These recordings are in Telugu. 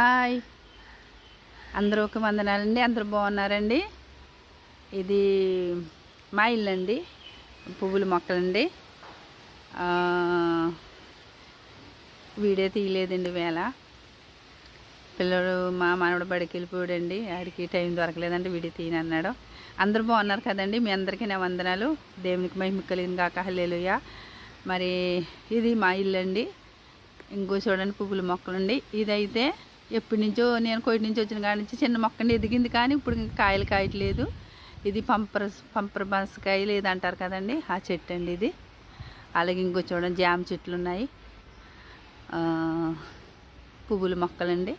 హాయ్, అందరూకి వందనాలండి. అందరూ బాగున్నారండి. ఇది మా ఇల్లు అండి, పువ్వుల మొక్కలండి. వీడియో తీయలేదండి వేళ. పిల్లడు మా మనవడు బడికి వెళ్ళిపోయాడండి. ఆడికి టైం దొరకలేదంటే వీడియో తీయనన్నాడు. అందరూ బాగున్నారు కదండి. మీ అందరికీ నా వందనాలు. దేవునికి మహిమ కలిగిన గాక హల్లెలూయా. మరి ఇది మా ఇల్లు అండి. ఇంకో చూడండి పువ్వుల మొక్కలండి. ఇదైతే ఎప్పటి నుంచో నేను కోటి నుంచి వచ్చిన కాడి నుంచి చిన్న మొక్కండి ఎదిగింది, కానీ ఇప్పుడు ఇంకా కాయలు కాయట్లేదు. ఇది పంపర బసకాయ లేదంటారు కదండి, ఆ చెట్టు అండి ఇది. అలాగే ఇంకో చూడండి జామ చెట్లు ఉన్నాయి, పువ్వుల మొక్కలండి.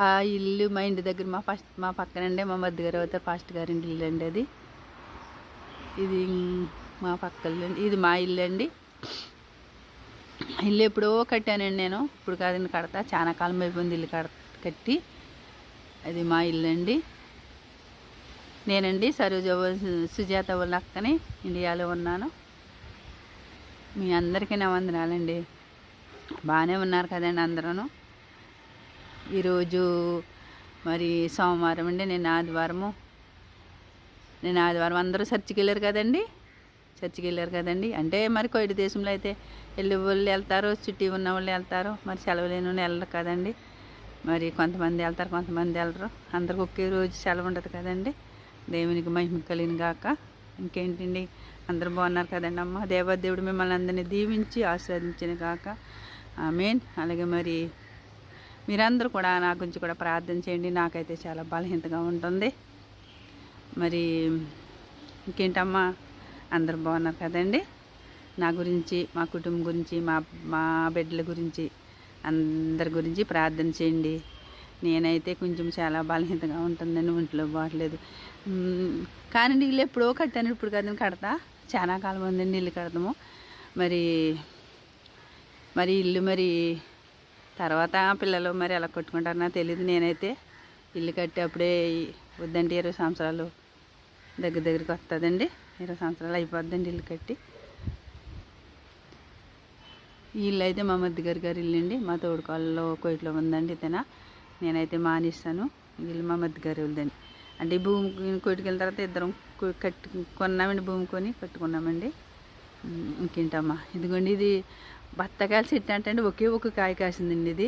ఆ ఇల్లు మా ఇంటి దగ్గర మా పక్కనండి మా మధ్య గారు అవుతారు ఫాస్ట్ గారి ఇల్లు అండి అది. ఇది మా పక్కలండి. ఇది మా ఇల్లు అండి. ఇల్లు ఎప్పుడో కట్టానండి నేను, ఇప్పుడు కాదండి కడతా. చాలా కాలం అయిపోయింది ఇల్లు కట్టి. అది మా ఇల్లు అండి. నేనండి సుజాత వాళ్ళ అక్కని, ఇండియాలో ఉన్నాను. మీ అందరికీ నా వందనాలండి. బాగానే ఉన్నారు కదండి అందరూ. ఈరోజు మరి సోమవారం అండి, నేను ఆదివారం అందరూ చర్చికి వెళ్ళారు కదండి. అంటే మరి కొయ్య దేశంలో అయితే వెళ్ళే వాళ్ళు వెళ్తారు, చుట్టి ఉన్న వాళ్ళు వెళ్తారు, మరి సెలవు లేని వాళ్ళు వెళ్ళరు కదండి. మరి కొంతమంది వెళ్తారు, కొంతమంది వెళ్ళరు. అందరికి ఒకే రోజు సెలవు ఉంటుంది కదండి. దేవునికి మహిమ కలిగిన గాక. ఇంకేంటండి, అందరూ బాగున్నారు కదండి. అమ్మ దేవదేవుడు మిమ్మల్ని అందరినీ దీవించి ఆశీర్వదించిన గాక, ఆమేన్. అలాగే మరి మీరందరూ కూడా నా గురించి కూడా ప్రార్థన చేయండి. నాకైతే చాలా బలహీనతగా ఉంటుంది. మరి ఇంకేంటమ్మా, అందరు బాగున్నారు కదండి. నా గురించి, మా కుటుంబం గురించి, మా బిడ్డల గురించి, అందరి గురించి ప్రార్థన చేయండి. నేనైతే కొంచెం చాలా బలహీనతగా ఉంటుందండి, ఒంట్లో బాగలేదు. కానీ ఇల్లు ఎప్పుడో కట్టాను, ఇప్పుడు కదండి కడతా. చాలా కాలం ఉందండి ఇల్లు కడతాము. మరి ఇల్లు మరి తర్వాత పిల్లలు మరి ఎలా కొట్టుకుంటారో తెలియదు. నేనైతే ఇల్లు కట్టి అప్పుడే వద్దంటే 20 సంవత్సరాలు దగ్గరికి వస్తుందండి. 20 సంవత్సరాలు అయిపోద్దండి ఇల్లు కట్టి. ఈ ఇల్లు అయితే మా మధ్య గారి ఇల్లు అండి. మా తోడుకాళ్ళలో కోయిట్లో ఉందండి. నేనైతే మానేస్తాను. ఇల్లు మా మధ్య గారి ఉందండి. అంటే భూమి కోటికి వెళ్ళిన తర్వాత ఇద్దరం కొన్నామండి, భూమి కొని కట్టుకున్నామండి. ఇంకేంటమ్మా, ఇదిగోండి ఇది బత్తకాయల చెట్టు అంటే ఒకే ఒక కాయ కాసిందండి. ఇది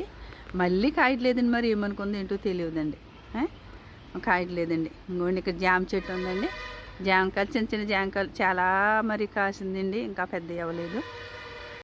మళ్ళీ కాయట్లేదండి. మరి ఏమనుకుందో ఏంటో తెలియదండి, కాయట్లేదండి. ఇంకోండి ఇక్కడ జామ చెట్టు ఉందండి. జామకాయలు చిన్న చిన్న జామకాయలు చాలా మరి కాసిందండి, ఇంకా పెద్ద అవ్వలేదు.